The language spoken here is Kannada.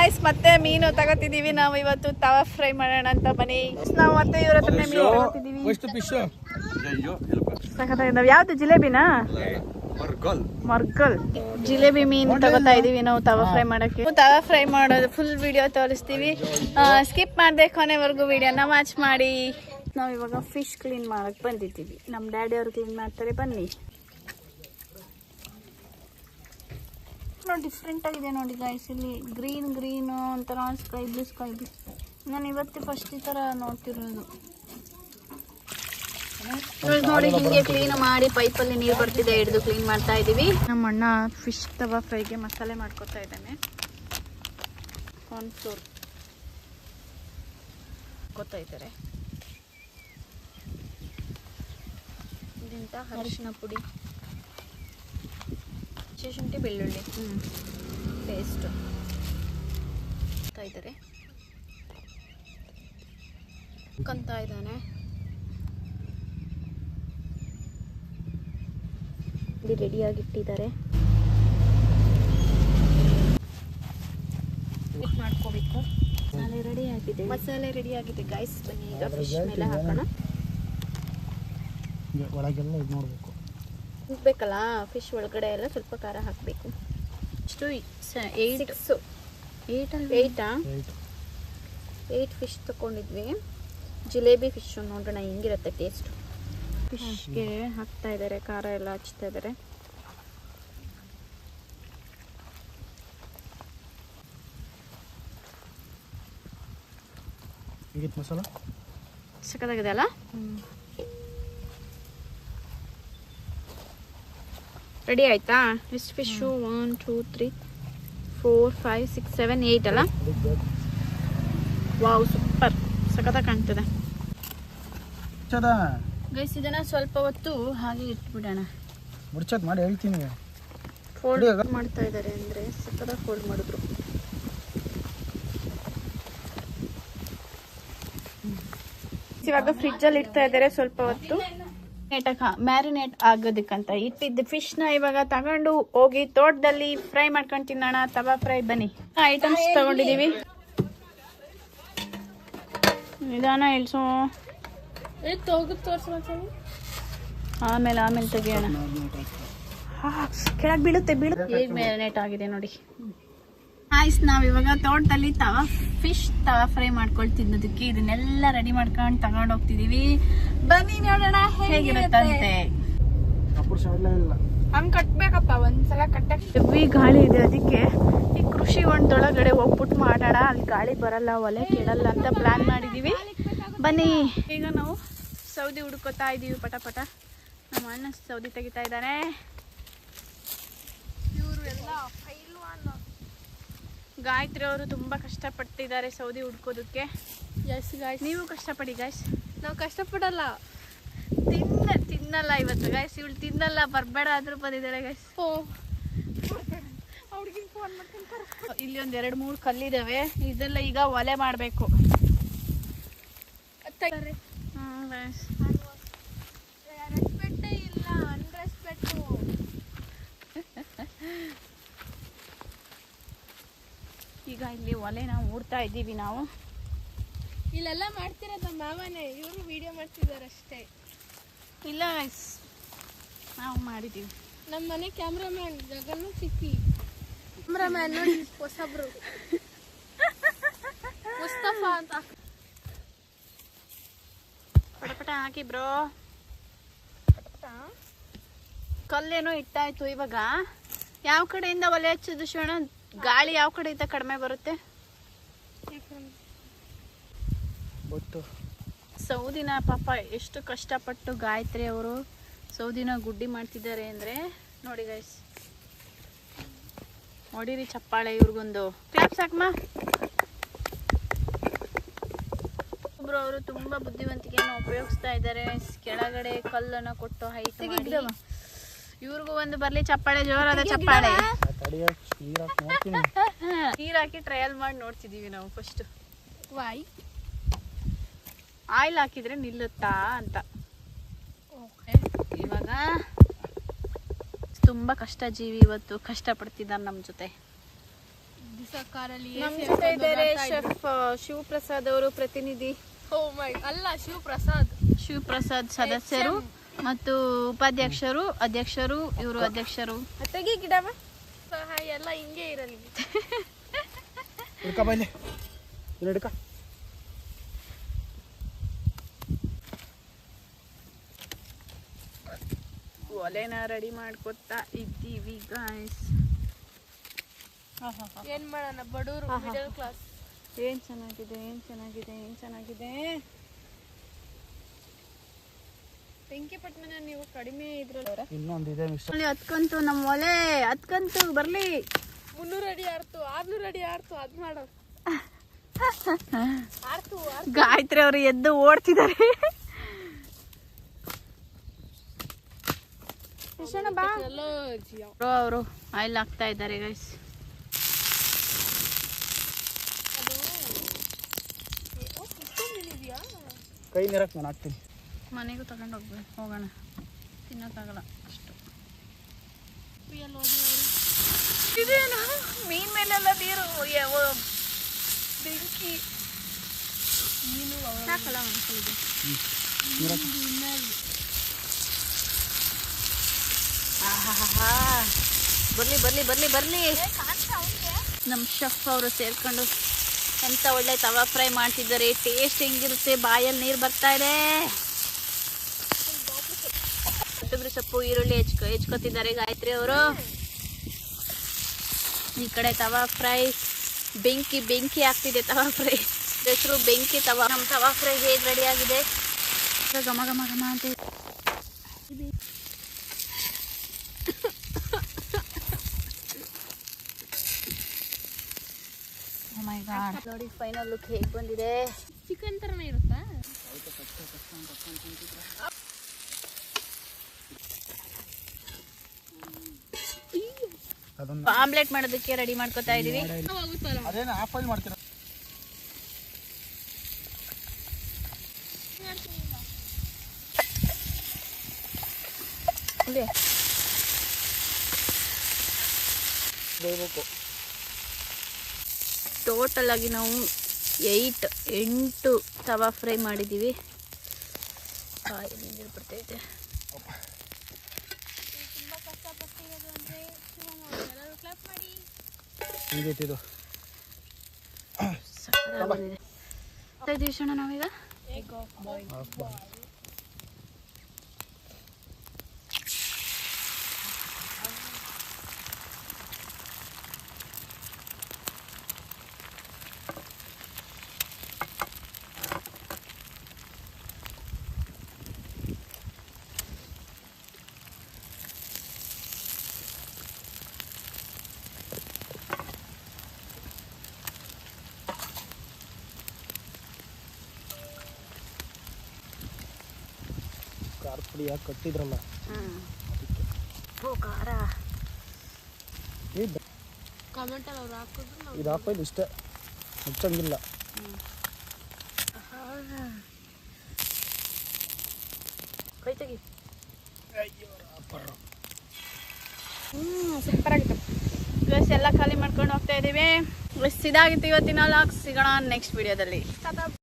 ಗಾಯ್ಸ್ ಮತ್ತೆ ಮೀನು ತಗೋತಿದೀವಿ ನಾವು ಇವತ್ತು ತವಾ ಫ್ರೈ ಮಾಡೋಣ ಅಂತ ಬನ್ನಿ. ನಾವು ಮತ್ತೆ ಇವ್ರ ಹತ್ರ ಮೀನು ತಗೋತಿದೀವಿ. ಯಾವ್ದು ಜಿಲೇಬಿನಾ? ಮರ್ಗಲ್ ಜಿಲೇಬಿ ಮೀನು ತಗೋತಾ ಇದೀವಿ ನಾವು ತವಾ ಫ್ರೈ ಮಾಡಕ್ಕೆ. ತವಾ ಫ್ರೈ ಮಾಡೋದು ಫುಲ್ ವಿಡಿಯೋ ತೋರಿಸ್ತೀವಿ, ಸ್ಕಿಪ್ ಮಾಡದೆ ಕೊನೆವರೆಗೂ ವಿಡಿಯೋನ ವಾಚ್ ಮಾಡಿ. ನಾವು ಇವಾಗ ಫಿಶ್ ಕ್ಲೀನ್ ಮಾಡಕ್ ಬಂದಿದ್ದೀವಿ. ನಮ್ಮ ಡ್ಯಾಡಿ ಅವರು ಕ್ಲೀನ್ ಮಾಡ್ತಾರೆ, ಬನ್ನಿ. ಡಿಫ್ರೆಂಟ್ ಆಗಿದೆ ನೋಡಿ ಗೈಸ್, ಇಲ್ಲಿ ಗ್ರೀನ್ ಗ್ರೀನ್ ಒಂಥರ ಸ್ಕೈ ಬ್ಲೂ ನಾನು ಇವತ್ತೇ ಫಸ್ಟ್ ಈ ತರ ನೋಡ್ತಿರೋದು. ನೋಡಿ ಹಿಂಗೆ ಕ್ಲೀನ್ ಮಾಡಿ ಪೈಪಲ್ಲಿ ನೀರು ಬರ್ತಿದೆ ಹಿಡಿದು ಕ್ಲೀನ್ ಮಾಡ್ತಾ ಇದೀವಿ. ನಮ್ಮ ಅಣ್ಣ ಫಿಶ್ ತವಾ ಫ್ರೈಗೆ ಮಸಾಲೆ ಮಾಡ್ಕೊತಾ ಇದ್ದಾನೆ. ಕಾರ್ನ್ಫ್ಲೋರ್ ಹಾಕೋತಾ ಇದ್ದಾರೆ, ಇದರಿಂದ ಅರಿಶಿನ ಪುಡಿ, ಶುಂಠಿ ಬೆಳ್ಳುಳ್ಳಿ ಪೇಸ್ಟ್ ಇದ್ದಾರೆ. ಕಂತ ಇದ್ದಾನೆ, ಇಲ್ಲಿ ರೆಡಿಯಾಗಿಟ್ಟಿದ್ದಾರೆ. ಮಾಡ್ಕೋಬೇಕು. ಮಸಾಲೆ ರೆಡಿ ಆಗಿದೆ ಗೈಸ್. ಬನ್ನಿ ಈಗ ಫಿಶ್ ಮೇಲೆ ಹಾಕೋಣ. ಒಳಗೆಲ್ಲ ಇದು ಮಾಡಬೇಕು, ಹೋಗ್ಬೇಕಲ್ಲ ಫಿಶ್ ಒಳಗಡೆ ಎಲ್ಲ ಸ್ವಲ್ಪ ಖಾರ ಹಾಕಬೇಕು. ಇಷ್ಟು 8 ಫಿಶ್ ತಗೊಂಡಿದ್ವಿ. ಜಿಲೇಬಿ ಫಿಶ್ ನೋಡೋಣ ಹೆಂಗಿರುತ್ತೆ ಟೇಸ್ಟ್. ಫಿಶ್ಗೆ ಹಾಕ್ತಾ ಇದ್ದಾರೆ, ಖಾರ ಎಲ್ಲ ಹಚ್ತಾ ಇದ್ದಾರೆ. ಮಸಾಲ ಸಕ್ಕತ್ತಾಗಿದೆ ಅಲ್ಲ? ರೆಡಿ ಆಯ್ತಾ? ಎಷ್ಟು ಫಿಶು? 1 2 3 4 5 6 7 8 ಅಲ್ಲ? ವಾವ್, ಸೂಪರ್, ಸಖತ್ತಾಗಿ ಕಾಣ್ತದೆ ಗೈಸ್. ಇದನ್ನ ಸ್ವಲ್ಪ ಹೊತ್ತು ಹಾಗೆ ಇಟ್ಬಿಡೋಣ. ಮುರ್ಚತ್ ಮಾಡಿ ಹೇಳ್ತೀನಿ. ಫೋಲ್ಡ್ ಮಾಡ್ತಾ ಇದ್ದಾರೆ ಅಂದ್ರೆ ಸಖತ್ತಾಗಿ ಫೋಲ್ಡ್ ಮಾಡಿದ್ರು. ಇವಾಗ ಫ್ರಿಜ್ ಅಲ್ಲಿ ಇಡ್ತಾ ಇದ್ದಾರೆ ಸ್ವಲ್ಪ ಹೊತ್ತು ಮ್ಯಾರಿನೇಟ್ ಆಗೋದಕ್ಕಂತ ಇಟ್ಟಿದ್ದ ಫಿಶ್ ನ ಇವಾಗ ತಗೊಂಡು ಹೋಗಿ ತೋಟದಲ್ಲಿ ಫ್ರೈ ಮಾಡ್ಕೊಂಡು ತಿನ್ನೋಣ. ತವಾ ಫ್ರೈ ಬನ್ನಿ. ಐಟಮ್ಸ್ ತಗೊಂಡಿದೀವಿ. ನಿಧಾನ ಇಳಿಸೋ, ಆಮೇಲೆ ತೆಗಿಯೋಣ. ಕೆಳಗೆ ಬೀಳುತ್ತೆ ಹೇಗೆ ಮ್ಯಾರಿನೇಟ್ ಆಗಿದೆ ನೋಡಿ. ಆಯ್ಸ್, ನಾವ್ ಇವಾಗ ತೋಟದಲ್ಲಿ ಫಿಶ್ ತವಾ ಫ್ರೈ ಮಾಡ್ಕೊಂಡು ತಿನ್ನೋದಕ್ಕೆ ಇದನ್ನೆಲ್ಲ ರೆಡಿ ಮಾಡ್ಕೊಂಡು ತಗೊಂಡು ಹೋಗ್ತಿದೀವಿ. ಬನ್ನಿ ನೋಡೋಣ ಹೇಗಿರುತ್ತಂತೆ. ಹಂಗ್ ಕಟ್ಬೇಕಪ್ಪ, ಒಂದ್ಸಲ ಕಟ್ಟಕ್ ಹೆವಿ ಗಾಳಿ ಇದೆ, ಅದಕ್ಕೆ ಈ ಕೃಷಿ ಹೊಂಡದೊಳಗಡೆ ಹೋಗ್ಬಿಟ್ಟು ಮಾಡೋಣ. ಅಲ್ಲಿ ಗಾಳಿ ಬರಲ್ಲ, ಒಲೆ ಕೆಡಲ್ಲ ಅಂತ ಪ್ಲಾನ್ ಮಾಡಿದೀವಿ. ಬನ್ನಿ. ಈಗ ನಾವು ಸೌದಿ ಹುಡ್ಕೋತಾ ಇದೀವಿ ಪಟ. ನಮ್ಮ ಅಣ್ಣ ಸೌದಿ ತೆಗಿತಾ ಇದ್ದಾನೆ. ಇವರು ಎಲ್ಲ ಗಾಯತ್ರಿ ಅವರು ತುಂಬಾ ಕಷ್ಟಪಡ್ತಿದ್ದಾರೆ ಸೌದಿ ಹುಡ್ಕೋದಕ್ಕೆ. ನೀವು ಕಷ್ಟಪಡಿ ಗಾಯ್ಸ್. ನಾವು ಕಷ್ಟಪಡಲ್ಲ, ತಿನ್ನಲ್ಲ ಇವತ್ತು ಗಾಯ್ಸ್. ಇವಳು ತಿನ್ನಲ್ಲ, ಬರ್ಬೇಡ ಆದ್ರೂ ಬಂದಿದ್ದಾಳೆ ಗಾಯ್ಸ್. ಇಲ್ಲಿ ಒಂದ್ 2-3 ಕಲ್ಲಿದಾವೆ, ಇದೆಲ್ಲ ಈಗ ಒಲೆ ಮಾಡ್ಬೇಕು. ಈಗ ಇಲ್ಲಿ ಒಲೆನ ಊಡ್ತಾ ಇದ್ದೀವಿ ನಾವು. ಇಲ್ಲೆಲ್ಲ ಮಾಡ್ತಿರೋದು ನಮ್ಮ ಮಾವನೇ, ಇವರು ವಿಡಿಯೋ ಮಾಡ್ತಿದ್ದಾರೆ ಅಷ್ಟೇ. ಇಲ್ಲ ಗೈಸ್, ನಾವು ಮಾಡಿದ್ದೀವಿ. ನಮ್ಮ ಮನೆ ಕ್ಯಾಮ್ರಾಮ್ಯಾನ್ ಜಗನ್ನು ಸಿಕ್ಕಿ. ಕ್ಯಾಮ್ರಾಮ್ಯಾನ್ ನೋಡಿ ಹೊಸಬ್ರು ಮುಸ್ತಫಾ ಅಂತ. ಪಟ ಹಾಕಿ ಬ್ರೋ. ಕಲ್ಲೇನೋ ಇಟ್ಟಾಯ್ತು. ಇವಾಗ ಯಾವ ಕಡೆಯಿಂದ ಒಲೆ ಹಚ್ಚೋದು ಶಿವಣ್ಣ? ಗಾಳಿ ಯಾವ ಕಡೆಯಿಂದ ಕಡಿಮೆ ಬರುತ್ತೆ? ಸೌದಿನ ಪಾಪ ಎಷ್ಟು ಕಷ್ಟಪಟ್ಟು ಗಾಯತ್ರಿ ಅವರು ಸೌದಿನ ಗುಡ್ಡಿ ಮಾಡ್ತಿದ್ದಾರೆ ಅಂದ್ರೆ ನೋಡಿ ಗೈಸ್. ಹೊಡಿರಿ ಚಪ್ಪಾಳೆ, ಇವ್ರಿಗೊಂದು ಕ್ಲಾಪ್ ಸಾಕಮ್ಮ. ಒಬ್ರು ಅವರು ತುಂಬಾ ಬುದ್ಧಿವಂತಿಕೆಯನ್ನು ಉಪಯೋಗಿಸ್ತಾ ಇದ್ದಾರೆ. ಕೆಳಗಡೆ ಕಲ್ಲನ್ನು ಕೊಟ್ಟು ಹೈಟ್ ಮಾಡಿ ಇವ್ರಿಗೂ ಒಂದು ಬರ್ಲಿ ಚಪ್ಪಾಳೆ, ಜೋರಾದ ಚಪ್ಪಾಳೆ. ನೀರ್ ಹಾಕಿ ಟ್ರಯಲ್ ಮಾಡಿ ನೋಡ್ತಿದೀವಿ ನಾವು ಫಸ್ಟ್. ಆಯಿಲ್ ಹಾಕಿದ್ರೆ ನಿಲ್ಲುತ್ತಾ ಅಂತ. ಇವಾಗ ತುಂಬಾ ಕಷ್ಟ ಜೀವಿ ಇವತ್ತು ಕಷ್ಟ ಪಡ್ತಿದ್ದಾರೆ ನಮ್ಮ ಜೊತೆ. ಕಾರಲ್ಲಿ ನಮ್ಮ ಜೊತೆ ಇದ್ದಾರೆ ಶೆಫ್ ಶಿವಪ್ರಸಾದ್ ಅವರು ಪ್ರತಿನಿಧಿ. ಅಲ್ಲ ಶಿವಪ್ರಸಾದ್ ಸದಸ್ಯರು ಮತ್ತು ಉಪಾಧ್ಯಕ್ಷರು, ಅಧ್ಯಕ್ಷರು, ಇವರು ಅಧ್ಯಕ್ಷರು. ತೆಗಿ ಗಿಡವ ಎಲ್ಲ ಹಿಂಗೆ ಇರಲಿ. ಹಿಡ್ಕ ಬೈಲಿ ಹಿಡ್ಕ. ಒಲೆನ ರೆಡಿ ಮಾಡ್ಕೊತಾ ಇದ್ದೀವಿ ಗಾಯ್ಸ್. ಏನ್ ಮಾಡೋಣ ಬಡವರು ಮಿಡಲ್ ಕ್ಲಾಸ್. ಏನ್ ಚೆನ್ನಾಗಿದೆ, ಏನ್ ಚೆನ್ನಾಗಿದೆ, ಏನ್ ಚೆನ್ನಾಗಿದೆ. ಬೆಂಕಿ ಪಟ್ಟಣ ನೀವು ಕಡಿಮೆ ಇದ್ರಲ್ಲ. ಇನ್ನೊಂದು ಇದೆ ಮಿಸ್ಟರ್. ಅಲ್ಲಿ ಹತ್ಕಂತು ನಮ್ಮ ಒಲೆ ಹತ್ಕಂತು ಬರ್ಲಿ. 300 ಅಡಿ ಆರ್ತು 600 ಅಡಿ ಆರ್ತು ಅದ್ ಮಾಡೋ ಆರ್ತು ಗಾಯತ್ರಿ ಅವರು ಎದ್ದು ಓಡ್ತಿದ್ದಾರೆ. ಅವರು ಆಯಿಲ್ ಹಾಕ್ತಾ ಇದ್ದಾರೆ ಗೈಸ್. ಕೈ ನೀರಕ್ಕೆ ನಾನು ಹಾಕ್ತೀನಿ. ಮನೆಗೂ ತಗೊಂಡು ಹೋಗೋಣ, ತಿನ್ನೋಕ್ಕಾಗಲ್ಲ ಅಷ್ಟು. ಇದೇನು ಮೀನ್ ಮೇಲೆಲ್ಲ ನೀರು ಬೆಂಕಿ ಮೀನು ಸಾಕಲ್ಲ ಅನ್ಕೊಳ್ಳಿ. ಬರ್ಲಿ ಬರ್ಲಿ ಬರ್ಲಿ ಬರ್ಲಿ. ನಮ್ಮ ಶೆಫ್ ಅವರು ಸೇರ್ಕೊಂಡು ಎಂತ ಒಳ್ಳೆ ತವಾ ಫ್ರೈ ಮಾಡ್ತಿದ್ದಾರೆ. ಟೇಸ್ಟ್ ಹೆಂಗಿರುತ್ತೆ, ಬಾಯಲ್ಲಿ ನೀರು ಬರ್ತಾ ಇದೆ. ಕೊತ್ತಂಬರಿ ಸೊಪ್ಪು, ಈರುಳ್ಳಿ ಹೆಚ್ಕೊತಿದ್ದಾರೆ ಗಾಯತ್ರಿ ಅವರು. ಈ ಕಡೆ ತವಾ ಫ್ರೈ ಬೆಂಕಿ ಬೆಂಕಿ ಆಗ್ತಿದೆ. ತವಾ ಫ್ರೈ ಹೆಸರು ಬೆಂಕಿ ತವಾ. ನಮ್ಮ ತವಾ ಫ್ರೈ ಹೇಗೆ ರೆಡಿ ಆಗಿದೆ, ಘಮ ಘಮ ಘಮ ಅಂತ. ನೋಡಿ ಫೈನಲ್ ಲುಕ್ ಹೇಗೆ ಬಂದಿದೆ. ಚಿಕನ್ ತರನೇ ಇರುತ್ತಾ? ಆಮ್ಲೆಟ್ ಮಾಡೋದಕ್ಕೆ ರೆಡಿ ಮಾಡ್ಕೊತಾ ಇದೀವಿ. ಅದೇನು ಆಫ್ ಆಯಿಲ್ ಮಾಡ್ತೀರಾ? ಟೋಟಲ್ ಆಗಿ ನಾವು 8 ತವಾ ಫ್ರೈ ಮಾಡಿದ್ದೀವಿ. ಬರ್ತೈತೆ. ಹಿಂಗೈತಿದು ಶಣ ನಾವೀಗ ಖಾರ ಪುಡಿ ಯಾಕೆ ಕಟ್ಟಿದ್ರಲ್ಲ ಖಾರ ಕಮೆಂಟಲ್ಲಿ ಅವ್ರು ಹಾಕಿದ್ರು ಇದು ಹಾಕೋದು ಇಷ್ಟೇ, ಹಚ್ಚಂಗಿಲ್ಲ. ಕೈ ತೆಗಿ. ಸೂಪರ್ ಆಗಿತ್ತು. ಪ್ಲಸ್ ಎಲ್ಲ ಖಾಲಿ ಮಾಡ್ಕೊಂಡು ಹೋಗ್ತಾ ಇದ್ದೀವಿ. ಇದಾಗಿತ್ತು ಇವತ್ತಿನ ಲಾಗ್. ಸಿಗೋಣ ನೆಕ್ಸ್ಟ್ ವಿಡಿಯೋದಲ್ಲಿ.